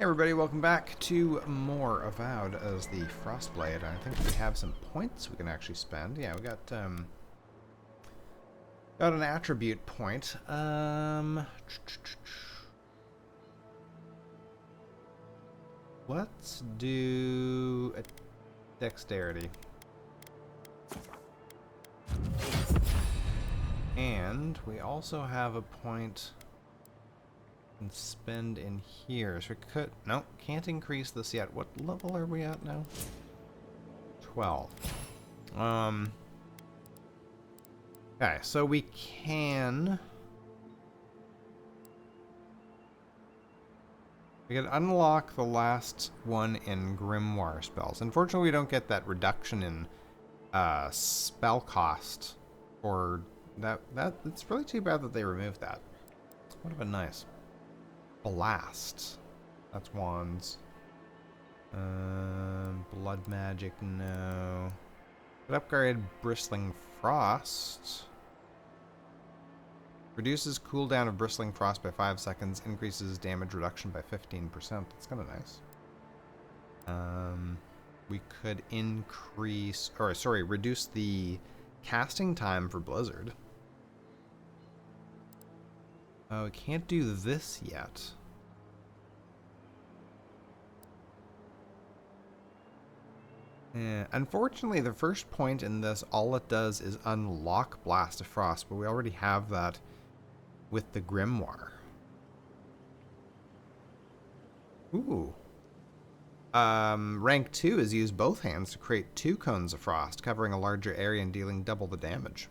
Hey everybody, welcome back to more Avowed as the Frost Blade. I think we have some points we can actually spend. Yeah, we got an attribute point. Let's do a dexterity. And we also have a point and spend in here. So we could, no, can't increase this yet. What level are we at now? 12. Okay, so we can unlock the last one in Grimoire spells. Unfortunately, we don't get that reduction in spell cost, or that it's really too bad that they removed that. Would have been nice. Blast. That's wands. Blood magic, no. Could upgrade Bristling Frost. Reduces cooldown of Bristling Frost by 5 seconds. Increases damage reduction by 15%. That's kind of nice. We could reduce the casting time for Blizzard. We can't do this yet. Unfortunately, the first point in this, all it does is unlock Blast of Frost, but we already have that with the Grimoire. Ooh. Rank 2 is use both hands to create 2 cones of frost, covering a larger area and dealing double the damage.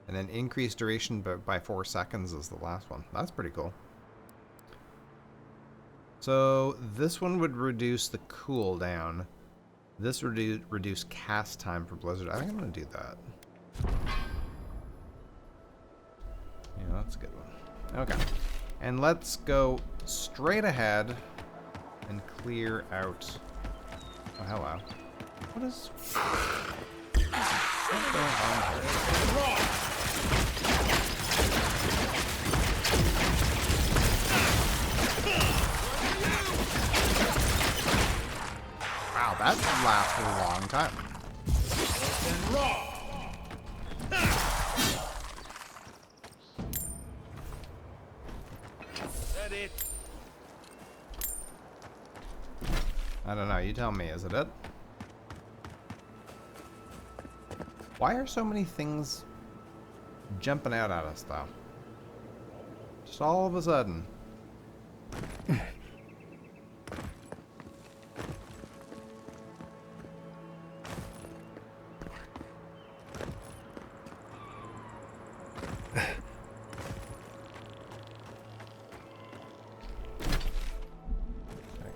And then increase duration by 4 seconds is the last one. That's pretty cool. So this one would reduce the cooldown. This would reduce cast time for Blizzard. I think I'm going to do that. Yeah, that's a good one. Okay. And let's go straight ahead and clear out... Oh, hello. What is... What's going on here? Wow, that lasted a long time. I don't know, you tell me, is it? Why are so many things jumping out at us, though? Just all of a sudden.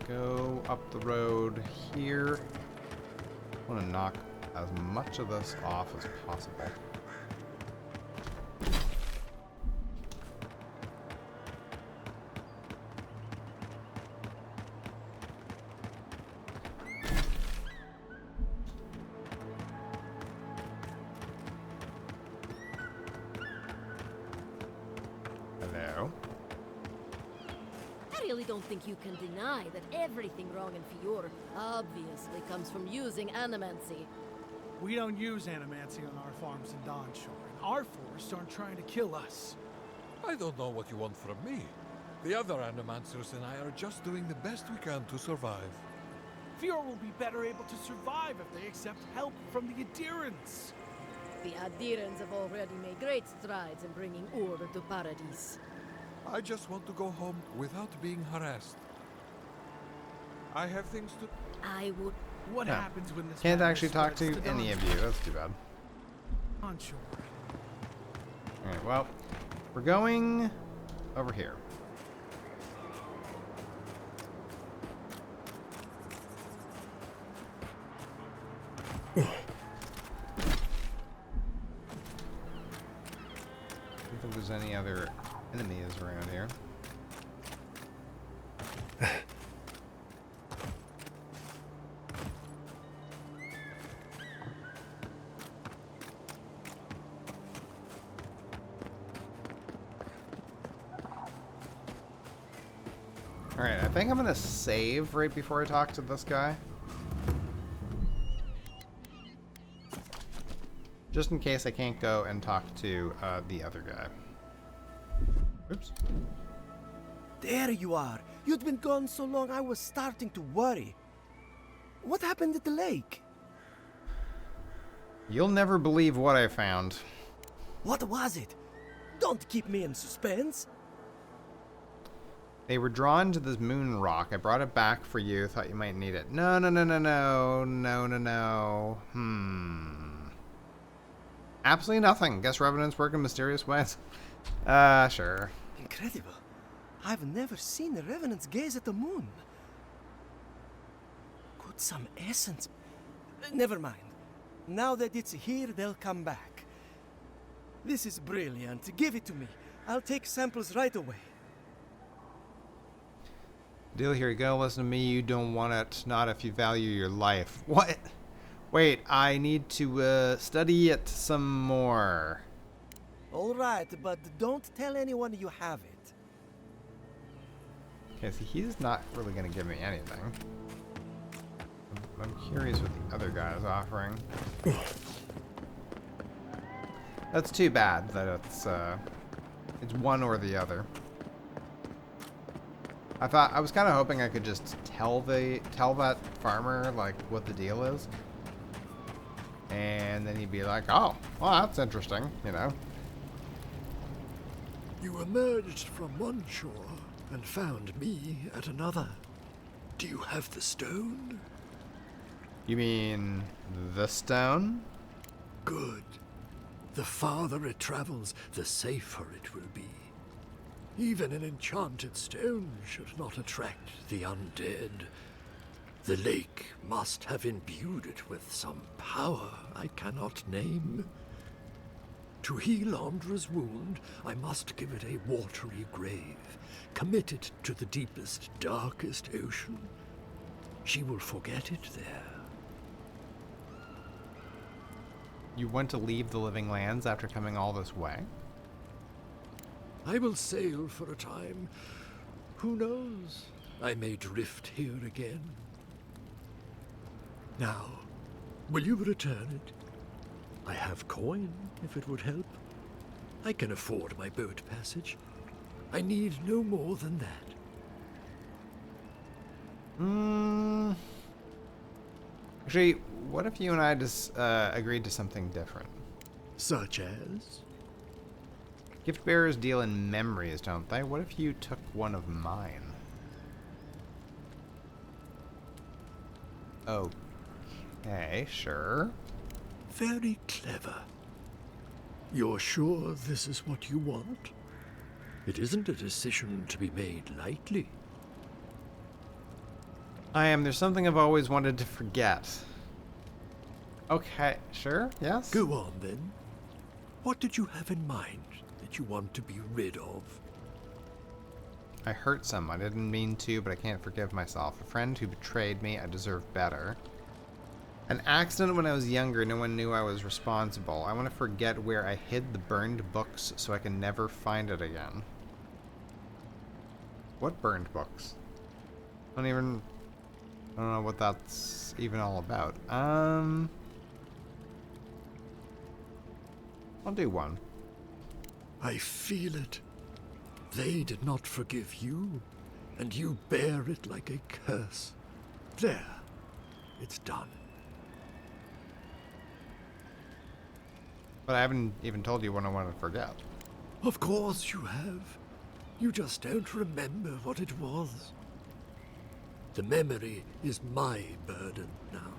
Go up the road here. I want to knock as much of this off as possible. Hello. I really don't think you can deny that everything wrong in Fior obviously comes from using animancy. We don't use animancy on our farms in Dawnshore, and our forests aren't trying to kill us. I don't know what you want from me. The other animancers and I are just doing the best we can to survive. Fior will be better able to survive if they accept help from the adherents. The adherents have already made great strides in bringing order to Paradise. I just want to go home without being harassed. I have things to... I would... What No. happens when this Can't madness actually talk to spreads any of you. That's too bad. Dawnshore? Alright, well, we're going over here. I don't think there's any other enemies around here. Alright, I think I'm gonna save right before I talk to this guy. Just in case I can't go and talk to the other guy. Oops. There you are. You'd been gone so long I was starting to worry. What happened at the lake? You'll never believe what I found. What was it? Don't keep me in suspense. They were drawn to this moon rock. I brought it back for you. Thought you might need it. No. Absolutely nothing. Guess revenants work in mysterious ways. Sure. Incredible. I've never seen the revenants gaze at the moon. Could some essence... Never mind. Now that it's here, they'll come back. This is brilliant. Give it to me. I'll take samples right away. Deal, here you go. Listen to me. You don't want it. Not if you value your life. What? Wait, I need to study it some more. All right, but don't tell anyone you have it. Okay, so he's not really going to give me anything. I'm curious what the other guy is offering. That's too bad that it's one or the other. I was kind of hoping I could just tell that farmer like what the deal is, and then he'd be like, "Oh, well, that's interesting," you know. You emerged from one shore and found me at another. Do you have the stone? You mean the stone? Good. The farther it travels, the safer it will be. Even an enchanted stone should not attract the undead. The lake must have imbued it with some power I cannot name. To heal Andra's wound, I must give it a watery grave, commit it to the deepest, darkest ocean. She will forget it there. You want to leave the living lands after coming all this way? I will sail for a time. Who knows? I may drift here again. Now, will you return it? I have coin, if it would help. I can afford my boat passage. I need no more than that. Actually, what if you and I just agreed to something different? Such as? Gift bearers deal in memories, don't they? What if you took one of mine? Okay, sure. Very clever. You're sure this is what you want? It isn't a decision to be made lightly. I am. There's something I've always wanted to forget. Okay, sure, yes? Go on, then. What did you have in mind that you want to be rid of? I hurt someone. I didn't mean to, but I can't forgive myself. A friend who betrayed me. I deserve better. An accident when I was younger. No one knew I was responsible. I want to forget where I hid the burned books so I can never find it again. What burned books? I don't know what that's even all about. I'll do one. I feel it. They did not forgive you, and you bear it like a curse. There. It's done. But I haven't even told you what I want to forget. Of course you have. You just don't remember what it was. The memory is my burden now.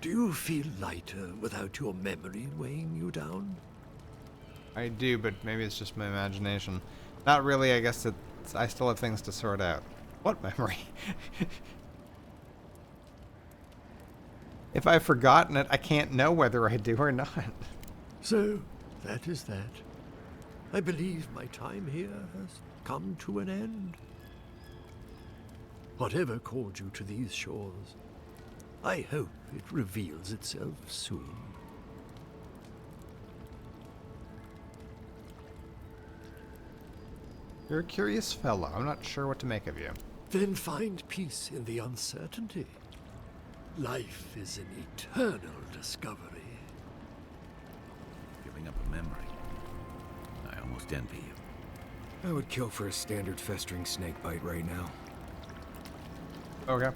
Do you feel lighter without your memory weighing you down? I do, but maybe it's just my imagination. Not really, I guess I still have things to sort out. What memory? If I've forgotten it, I can't know whether I do or not. So, that is that. I believe my time here has come to an end. Whatever called you to these shores, I hope it reveals itself soon. You're a curious fellow. I'm not sure what to make of you. Then find peace in the uncertainty. Life is an eternal discovery. Giving up a memory. I almost envy you. I would kill for a standard festering snake bite right now. Okay.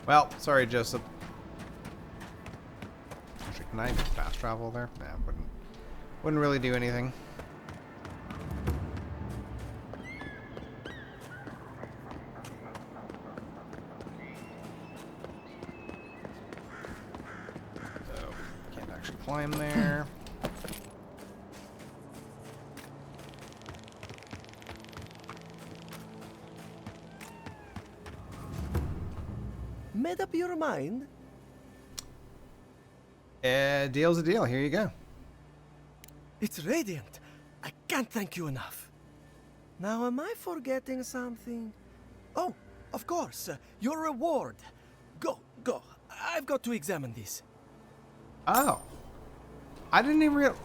Well, sorry, Joseph. Actually, can I fast travel there? Nah, wouldn't really do anything. So, can't actually climb there. Made up your mind? Deal's a deal. Here you go. It's radiant. I can't thank you enough. Now, am I forgetting something? Oh, of course. Your reward. Go. I've got to examine this. Oh. I didn't even real.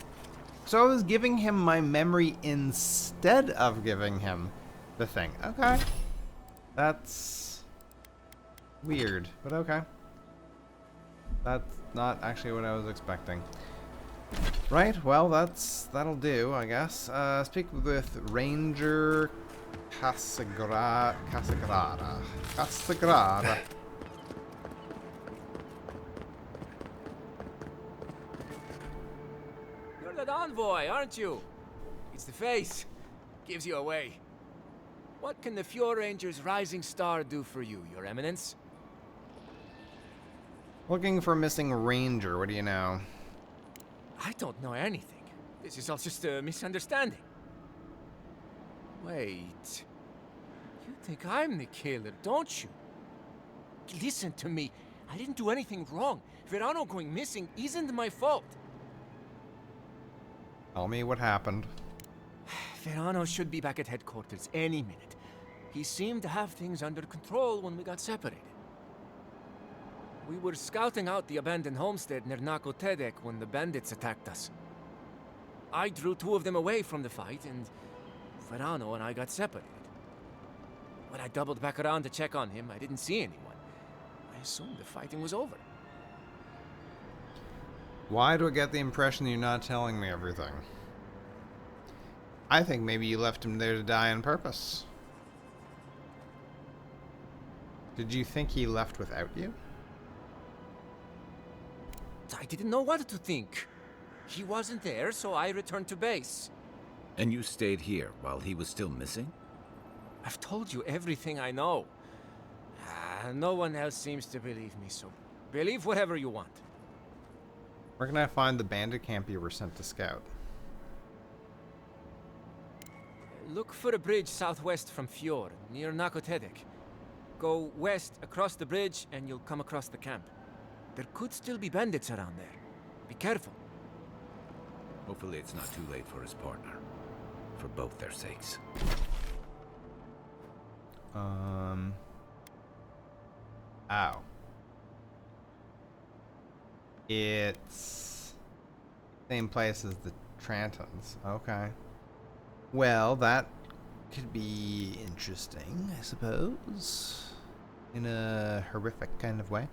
So I was giving him my memory instead of giving him the thing. Okay. That's weird, but okay. That's not actually what I was expecting. Right, well, that'll do, I guess. Speak with Ranger Casagrada. You're that envoy, aren't you? It's the face. Gives you away. What can the Fjord Ranger's rising star do for you, Your Eminence? Looking for a missing ranger, what do you know? I don't know anything. This is all just a misunderstanding. Wait. You think I'm the killer, don't you? Listen to me. I didn't do anything wrong. Verano going missing isn't my fault. Tell me what happened. Verano should be back at headquarters any minute. He seemed to have things under control when we got separated. We were scouting out the abandoned homestead near Nakotedek when the bandits attacked us. I drew 2 of them away from the fight, and Verano and I got separated. When I doubled back around to check on him, I didn't see anyone. I assumed the fighting was over. Why do I get the impression you're not telling me everything? I think maybe you left him there to die on purpose. Did you think he left without you? I didn't know what to think. He wasn't there, so I returned to base. And you stayed here while he was still missing? I've told you everything I know. No one else seems to believe me, so believe whatever you want. Where can I find the bandit camp you were sent to scout? Look for a bridge southwest from Fjord, near Nakotedek. Go west across the bridge and you'll come across the camp. There could still be bandits around there. Be careful. Hopefully it's not too late for his partner. For both their sakes. Ow. It's same place as the Trantons. Okay. Well, that could be interesting, I suppose. In a horrific kind of way.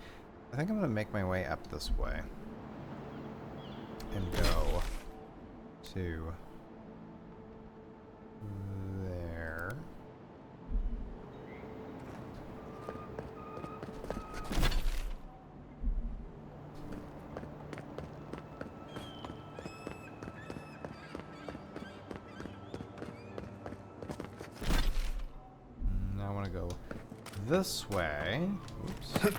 I think I'm gonna make my way up this way. And go to there. Now I want to go this way. Oops.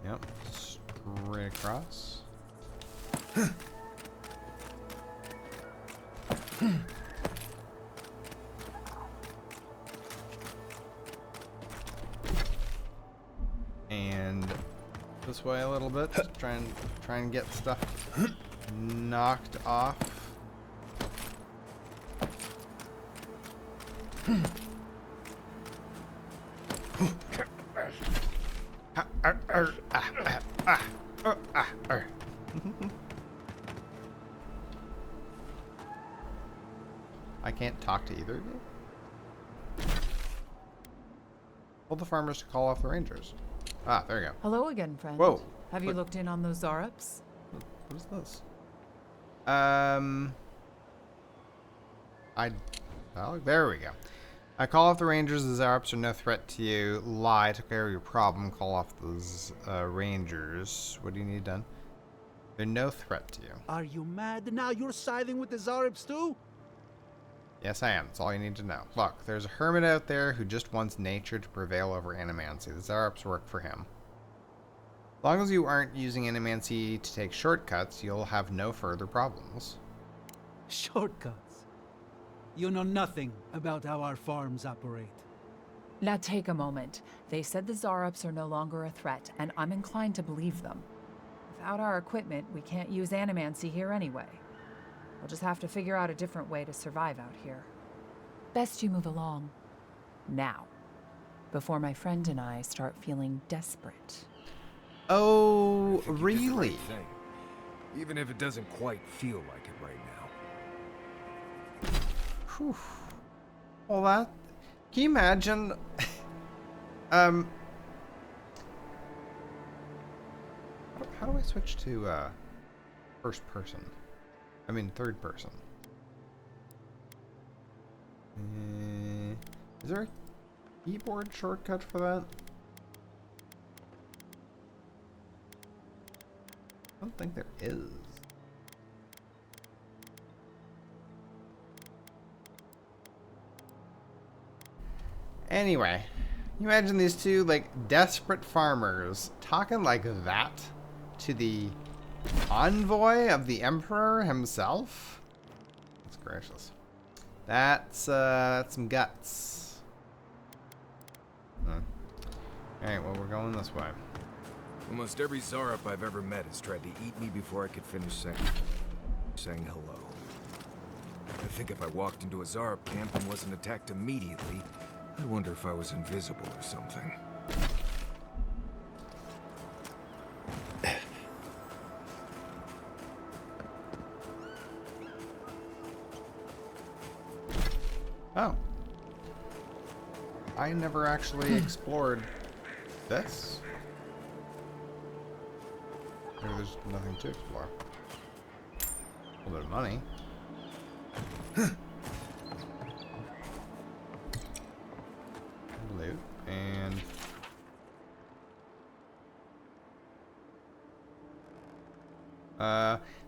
Yep, straight across. And this way a little bit. Just try and get stuff knocked off. Ah, arr. I can't talk to either of you? Told the farmers to call off the rangers. Ah, there you go. Hello again, friend. Whoa. Have you What- looked in on those Zarups? What is this? Well, there we go. I call off the rangers. The Zarups are no threat to you. Lie. Took care of your problem. Call off those rangers. What do you need done? They're no threat to you. Are you mad now? You're siding with the Zarups too? Yes, I am. That's all you need to know. Look, there's a hermit out there who just wants nature to prevail over animancy. The Zarups work for him. As long as you aren't using animancy to take shortcuts, you'll have no further problems. Shortcuts. You know nothing about how our farms operate. Now take a moment. They said the Zarups are no longer a threat, and I'm inclined to believe them. Without our equipment, we can't use animancy here anyway. We'll just have to figure out a different way to survive out here. Best you move along. Now. Before my friend and I start feeling desperate. Oh, Think you did the really? right thing, even if it doesn't quite feel like it right now. Whew. Well, that... Can you imagine... How do I switch to, first person? I mean, third person. Is there a keyboard shortcut for that? I don't think there is. Anyway, you imagine these two, like, desperate farmers talking like that to the envoy of the Emperor himself? That's gracious. That's some guts. Alright, well, we're going this way. Almost every Zarup I've ever met has tried to eat me before I could finish saying hello. I think if I walked into a Zarup camp and wasn't attacked immediately, I wonder if I was invisible or something. Oh. I never actually explored this. Maybe there's nothing to explore. A little bit of money. Loot. And...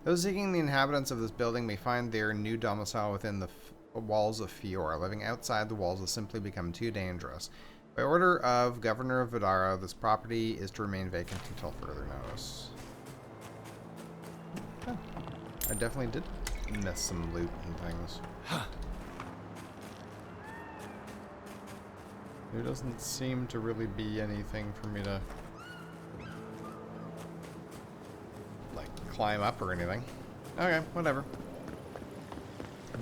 those seeking the inhabitants of this building may find their new domicile within the walls of Fior. Living outside the walls has simply become too dangerous. By order of Governor of Vidara, this property is to remain vacant until further notice. Huh. I definitely did miss some loot and things. There doesn't seem to really be anything for me to like climb up or anything. Okay, whatever.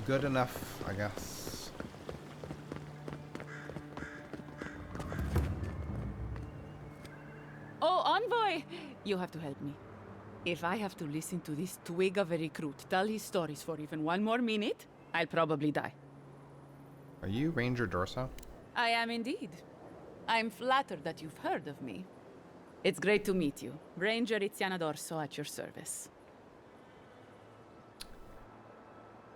Good enough, I guess. Oh, Envoy! You have to help me. If I have to listen to this twig of a recruit tell his stories for even one more minute, I'll probably die. Are you Ranger Dorso? I am indeed. I'm flattered that you've heard of me. It's great to meet you. Ranger Iziana Dorso at your service.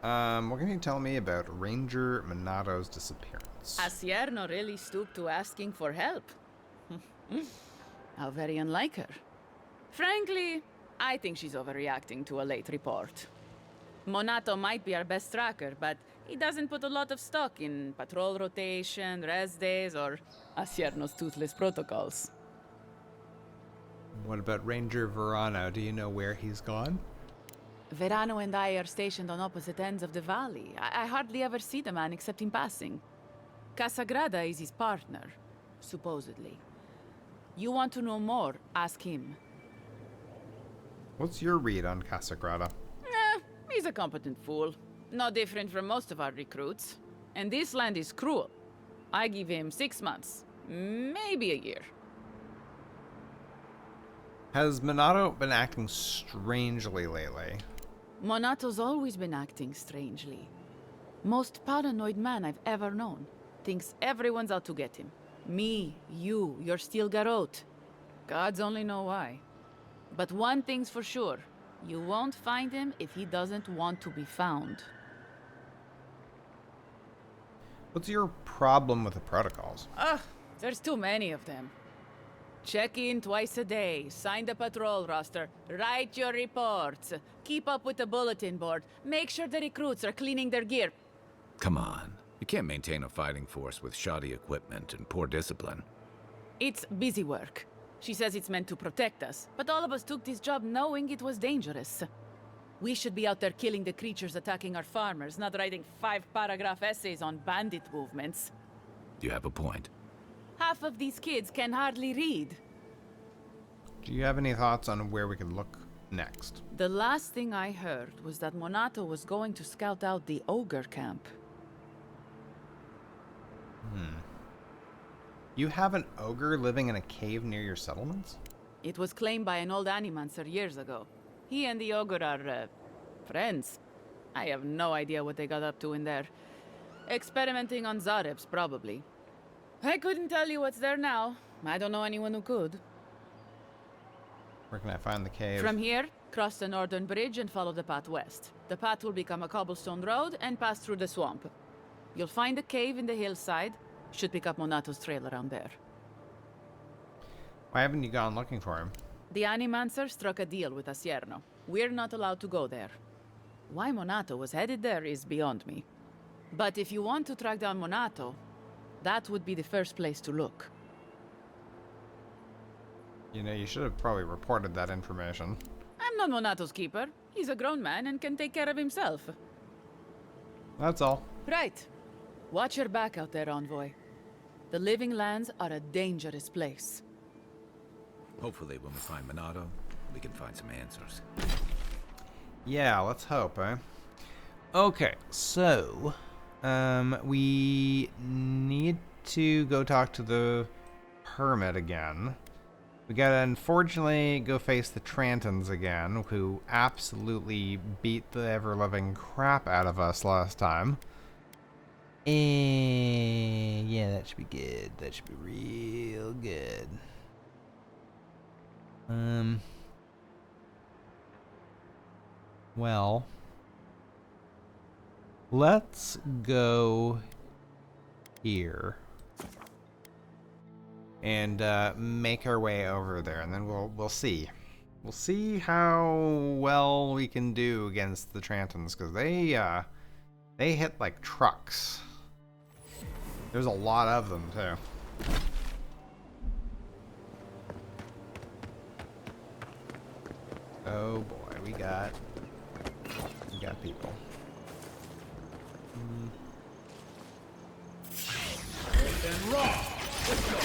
What can you tell me about Ranger Monato's disappearance? Asierno really stooped to asking for help. How very unlike her. Frankly, I think she's overreacting to a late report. Monato might be our best tracker, but he doesn't put a lot of stock in patrol rotation, rest days, or Asierno's toothless protocols. What about Ranger Verano? Do you know where he's gone? Verano and I are stationed on opposite ends of the valley. I hardly ever see the man except in passing. Casagrada is his partner, supposedly. You want to know more, ask him. What's your read on Casagrada? He's a competent fool. No different from most of our recruits. And this land is cruel. I give him 6 months, maybe a year. Has Minato been acting strangely lately? Monato's always been acting strangely. Most paranoid man I've ever known. Thinks everyone's out to get him. Me, you, your steel garrote. Gods only know why. But one thing's for sure. You won't find him if he doesn't want to be found. What's your problem with the protocols? Ugh, there's too many of them. Check in twice a day, sign the patrol roster, write your reports, keep up with the bulletin board, make sure the recruits are cleaning their gear. Come on. You can't maintain a fighting force with shoddy equipment and poor discipline. It's busy work. She says it's meant to protect us, but all of us took this job knowing it was dangerous. We should be out there killing the creatures attacking our farmers, not writing 5-paragraph essays on bandit movements. You have a point. Half of these kids can hardly read. Do you have any thoughts on where we can look next? The last thing I heard was that Monato was going to scout out the ogre camp. You have an ogre living in a cave near your settlements? It was claimed by an old animancer years ago. He and the ogre are, friends. I have no idea what they got up to in there. Experimenting on Zarebs, probably. I couldn't tell you what's there now. I don't know anyone who could. Where can I find the cave? From here, cross the northern bridge and follow the path west. The path will become a cobblestone road and pass through the swamp. You'll find a cave in the hillside. Should pick up Monato's trail around there. Why haven't you gone looking for him? The Animancer struck a deal with Asierno. We're not allowed to go there. Why Monato was headed there is beyond me. But if you want to track down Monato, that would be the first place to look. You know, you should have probably reported that information. I'm not Monato's keeper. He's a grown man and can take care of himself. That's all. Right. Watch your back out there, Envoy. The Living Lands are a dangerous place. Hopefully when we find Minato, we can find some answers. Yeah, let's hope, eh? Okay, so we need to go talk to the hermit again. We gotta unfortunately go face the Trantons again, who absolutely beat the ever-loving crap out of us last time. And yeah, that should be good. That should be real good. Well, let's go here and make our way over there, and then we'll see. We'll see how well we can do against the Trantons, because they hit like trucks. There's a lot of them too. Oh boy, we got people. And raw. Let's go.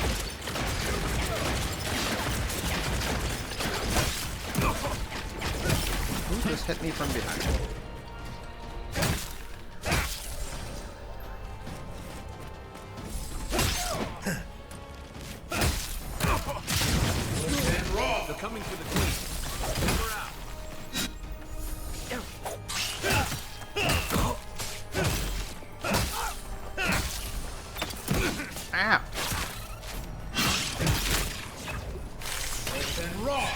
Who just hit me from behind? They're coming for the queen. We're out. Ow! And raw.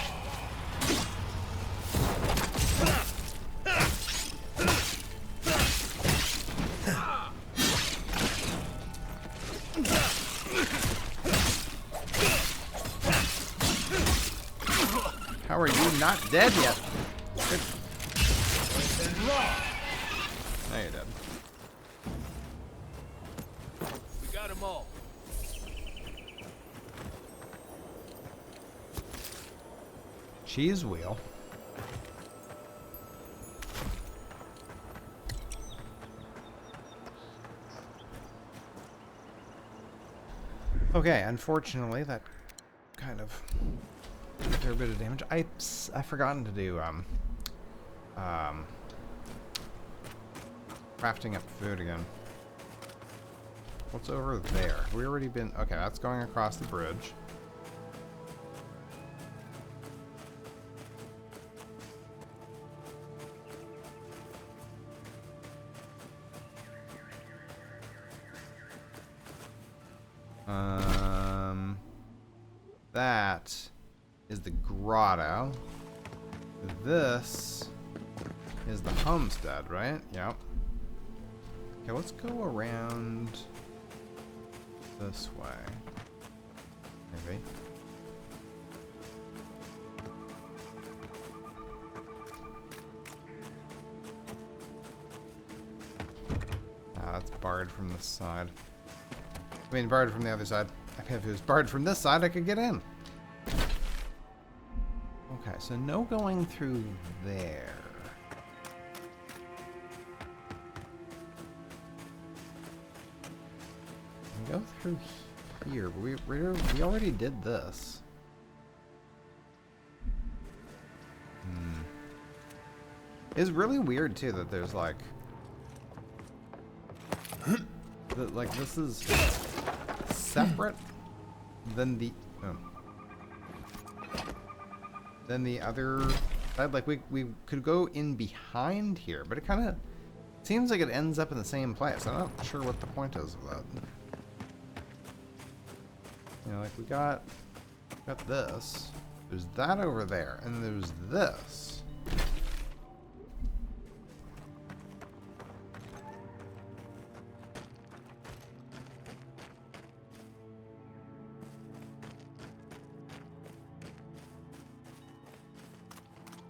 How are you not dead yet? Good. And raw. Now you're dead. We got them all. Cheese wheel. Okay, unfortunately that kind of did a fair bit of damage. I've forgotten to do crafting up food again. What's over there? We already been okay, that's going across the bridge. That is the grotto. This is the homestead, right? Yep. Okay, let's go around this way. Maybe. Ah, that's barred from this side. I mean, barred from the other side. If it was barred from this side, I could get in. Okay, so no going through there. We go through here, but we already did this. It's really weird too that there's like, that like this is separate than the other side. Like we could go in behind here, but it kind of seems like it ends up in the same place. I'm not sure what the point is of that. You know, like we got this. There's that over there, and there's this.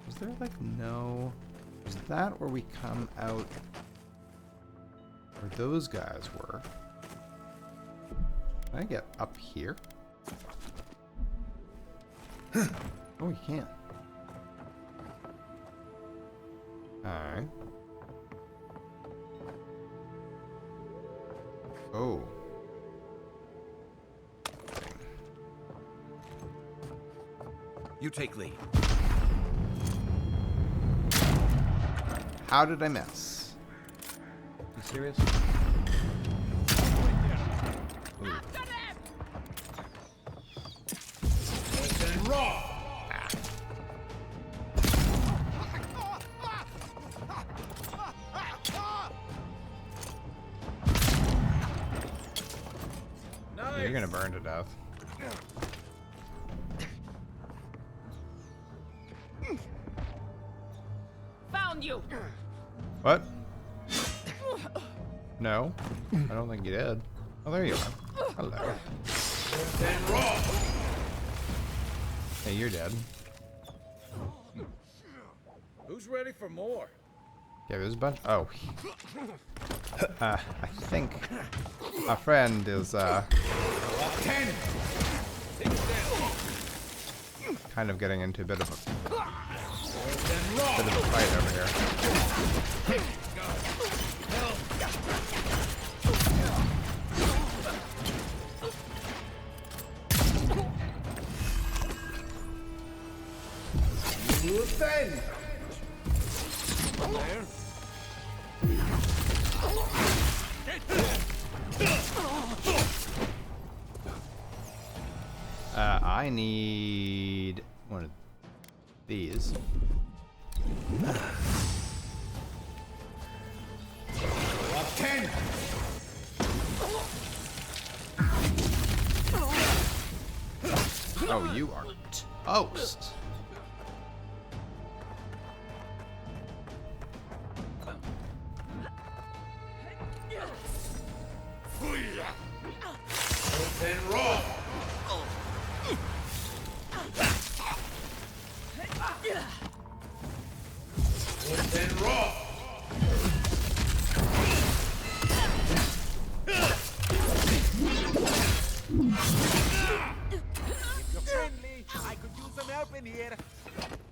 Is there like no... Is that where we come out? Where those guys were? Can I get up here? Oh, you can't. Alright. Oh. You take lead. How did I miss? You serious? You're gonna burn to death. Found you. What? No, I don't think you did. Oh, there you are. Hello. Hey, you're dead. Who's ready for more? Yeah, there's a bunch. Oh. I think our friend is kind of getting into a bit of a fight over here. I need one of these. Oh, you are toast.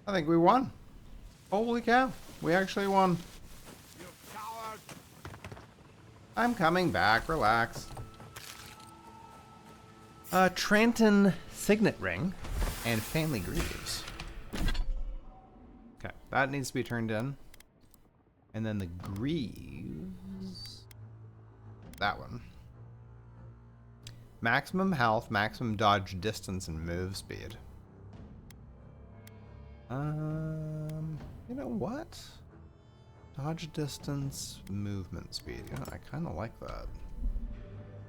I think we won. Holy cow. We actually won. I'm coming back. Relax. Trenton Signet Ring and Family Greaves. Okay, that needs to be turned in. And then the Greaves. That one. Maximum health, maximum dodge distance, and move speed. You know what? Dodge distance, movement speed. Yeah, I kind of like that.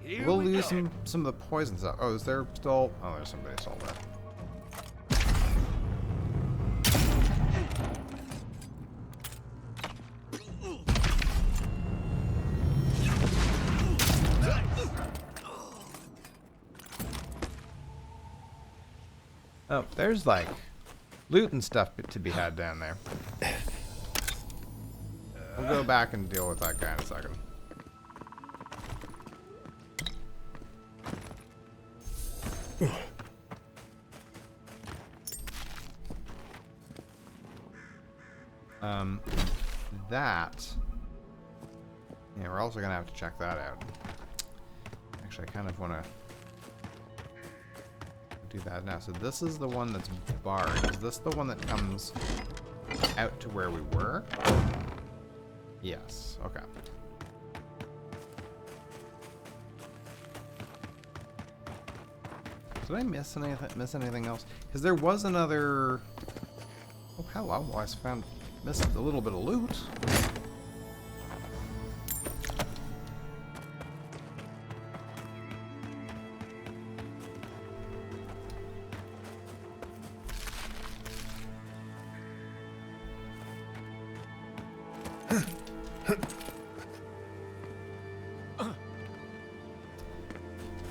We'll lose some of the poison stuff. Oh, is there still... Oh, there's somebody still there. Oh, there's like loot and stuff to be had down there. We'll go back and deal with that guy in a second. That... Yeah, we're also gonna have to check that out. Actually, I kind of want to do that now. So this is the one that's barred. Is this the one that comes out to where we were? Yes. Okay. Did I miss anything else? Because there was another... Oh, hello. Well, I missed a little bit of loot.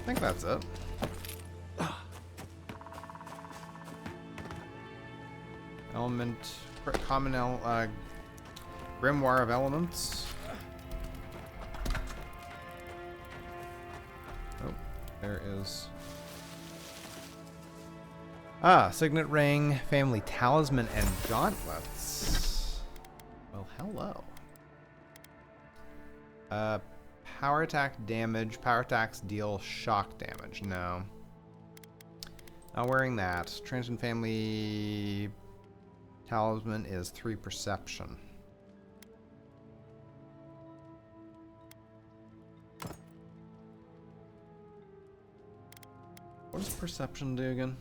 I think that's it. Element, common grimoire of elements. Oh, there is. Signet ring, family talisman, and gauntlets. Well, hello. Power attack damage. Power attacks deal shock damage. No. Not wearing that. Transient family talisman is 3 perception. What does perception do again?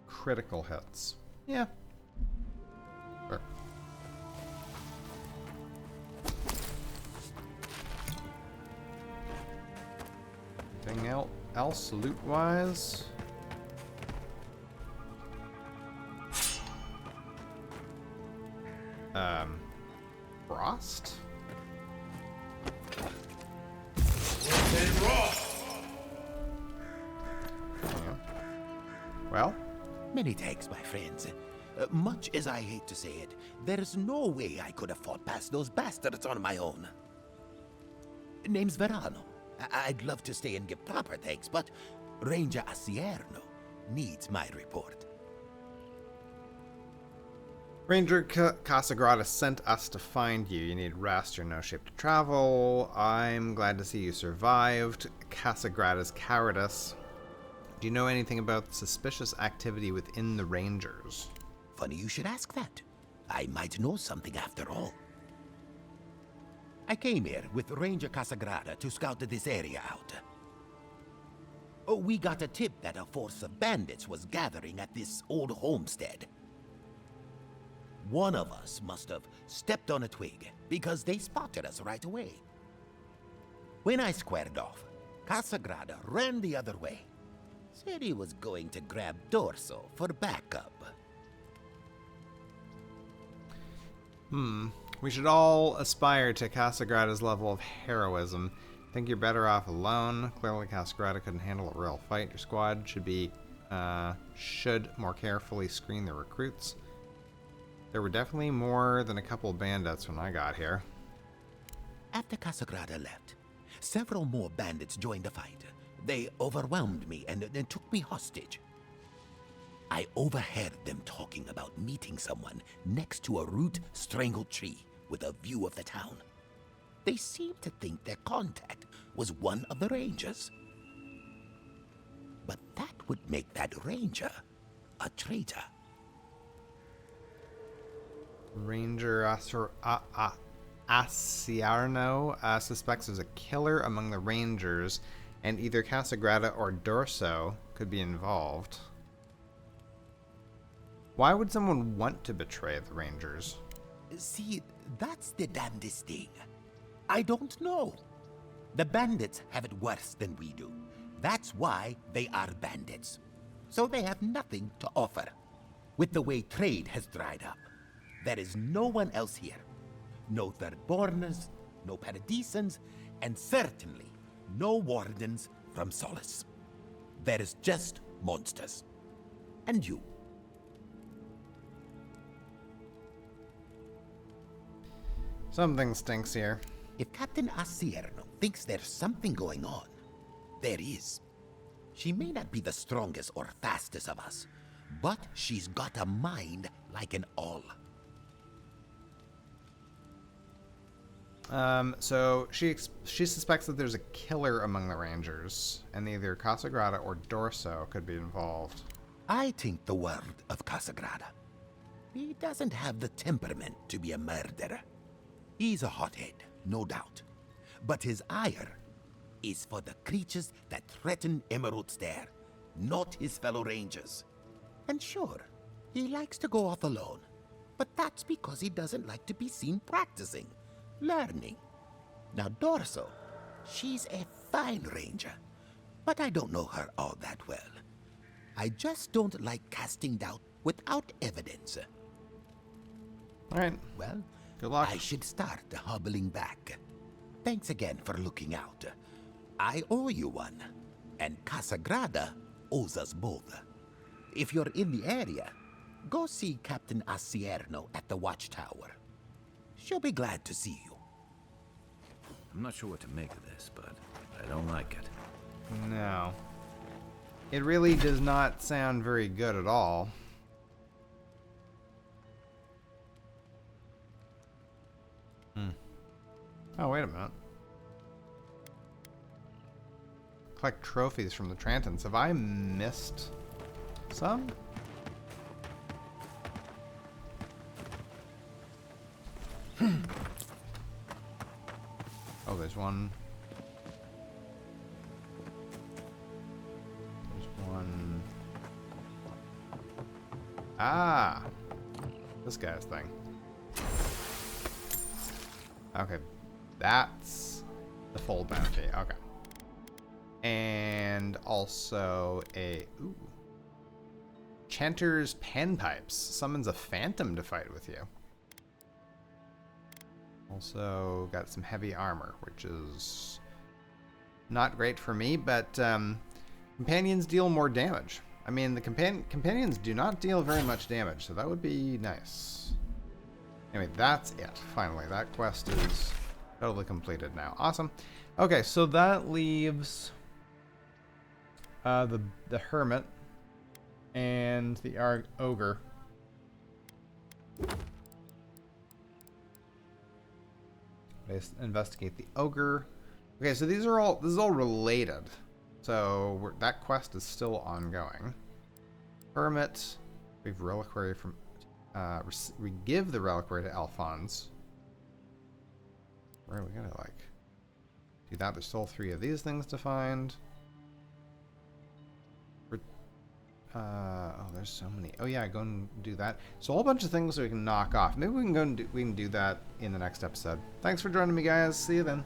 Critical hits. Yeah. Sure. Anything else loot-wise? Frost? Well? Many thanks, my friends. Much as I hate to say it, there's no way I could have fought past those bastards on my own. Name's Verano. I'd love to stay and give proper thanks, but Ranger Asierno needs my report. Ranger Casagrada sent us to find you. You need rest, you're no shape to travel. I'm glad to see you survived Casagrada's cowardice. Do you know anything about suspicious activity within the Rangers? Funny you should ask that. I might know something after all. I came here with Ranger Casagrada to scout this area out. Oh, we got a tip that a force of bandits was gathering at this old homestead. One of us must have stepped on a twig, because they spotted us right away. When I squared off, Casagrada ran the other way. Said he was going to grab Dorso for backup. We should all aspire to Casagrada's level of heroism. Think you're better off alone. Clearly Casagrada couldn't handle a real fight. Your squad should more carefully screen the recruits. There were definitely more than a couple of bandits when I got here. After Casagrada left, several more bandits joined the fight. They overwhelmed me and took me hostage. I overheard them talking about meeting someone next to a root-strangled tree with a view of the town. They seemed to think their contact was one of the Rangers. But that would make that Ranger a traitor. Ranger Asierno suspects there's a killer among the Rangers, and either Casagrada or Dorso could be involved. Why would someone want to betray the Rangers? See, that's the damnedest thing. I don't know. The bandits have it worse than we do. That's why they are bandits. So they have nothing to offer. With the way trade has dried up, there is no one else here. No Thirdborners, no Paradisans, and certainly no wardens from Solace. There is just monsters. And you. Something stinks here. If Captain Asierno thinks there's something going on, there is. She may not be the strongest or fastest of us, but she's got a mind like an owl. So she suspects that there's a killer among the Rangers, and either Casagrada or Dorso could be involved. I think the word of Casagrada. He doesn't have the temperament to be a murderer. He's a hothead, no doubt. But his ire is for the creatures that threaten Emerald Stair, not his fellow Rangers. And sure, he likes to go off alone, but that's because he doesn't like to be seen practicing, learning. Now Dorso, she's a fine ranger, but I don't know her all that well. I just don't like casting doubt without evidence. All right. Well, good luck. I should start hobbling back. Thanks again for looking out. I owe you one, and Casagrada owes us both. If you're in the area, go see Captain Asierno at the watchtower. She'll be glad to see you. I'm not sure what to make of this, but I don't like it. No. It really does not sound very good at all. Oh, wait a minute. Collect trophies from the Trantons. Have I missed some? Oh, there's one. There's one. Ah! This guy's thing. Okay. That's the full bounty. Okay. And also a... Ooh. Chanter's Panpipes. Summons a phantom to fight with you. Also got some heavy armor, which is not great for me, but companions deal more damage. I mean, the companions do not deal very much damage, so that would be nice. Anyway, that's it. Finally, that quest is totally completed now. Awesome. Okay, so that leaves the Hermit and the Ogre. Let's investigate the Ogre. Okay, so this is all related. So that quest is still ongoing. Hermit, we've reliquary from. We give the reliquary to Alphonse. Where are we gonna do that? There's still 3 of these things to find. Oh, there's so many. Oh yeah, go and do that. So a whole bunch of things we can knock off. Maybe we can go and we can do that in the next episode. Thanks for joining me, guys. See you then.